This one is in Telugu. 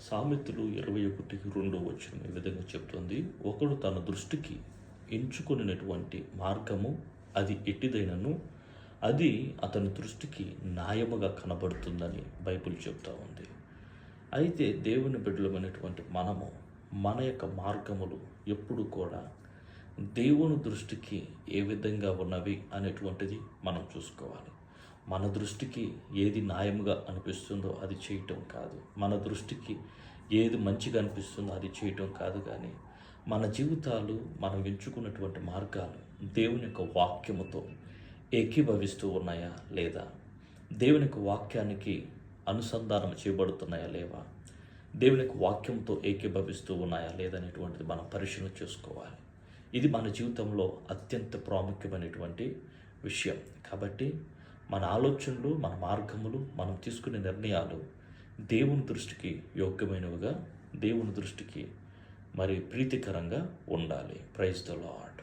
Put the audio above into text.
సామెతలు 21:2 ఈ విధంగా చెప్తుంది. ఒకడు తన దృష్టికి ఎంచుకొనినటువంటి మార్గము అది ఎట్టిదైనను అది అతని దృష్టికి న్యాయముగా కనబడుతుందని బైబిల్ చెప్తా ఉంది. అయితే దేవుని బిడ్డలమైనటువంటి మనము మన యొక్క మార్గములు ఎప్పుడు కూడా దేవుని దృష్టికి ఏ విధంగా ఉన్నవి అనేటువంటిది మనం చూసుకోవాలి. మన దృష్టికి ఏది న్యాయంగా అనిపిస్తుందో అది చేయటం కాదు, మన దృష్టికి ఏది మంచిగా అనిపిస్తుందో అది చేయటం కాదు, కానీ మన జీవితాలు మనం ఎంచుకున్నటువంటి మార్గాలు దేవుని యొక్క వాక్యముతో ఏకీభవిస్తూ ఉన్నాయా లేదా, దేవుని యొక్క వాక్యానికి అనుసంధానం చేయబడుతున్నాయా లేవా, దేవుని యొక్క వాక్యంతో ఏకీభవిస్తూ ఉన్నాయా లేదనేటువంటిది మనం పరిశీలన చేసుకోవాలి. ఇది మన జీవితంలో అత్యంత ప్రాముఖ్యమైనటువంటి విషయం. కాబట్టి మన ఆలోచనలు, మన మార్గములు, మనం తీసుకునే నిర్ణయాలు దేవుని దృష్టికి యోగ్యమైనవిగా, దేవుని దృష్టికి మరి ప్రీతికరంగా ఉండాలి. Praise the lord.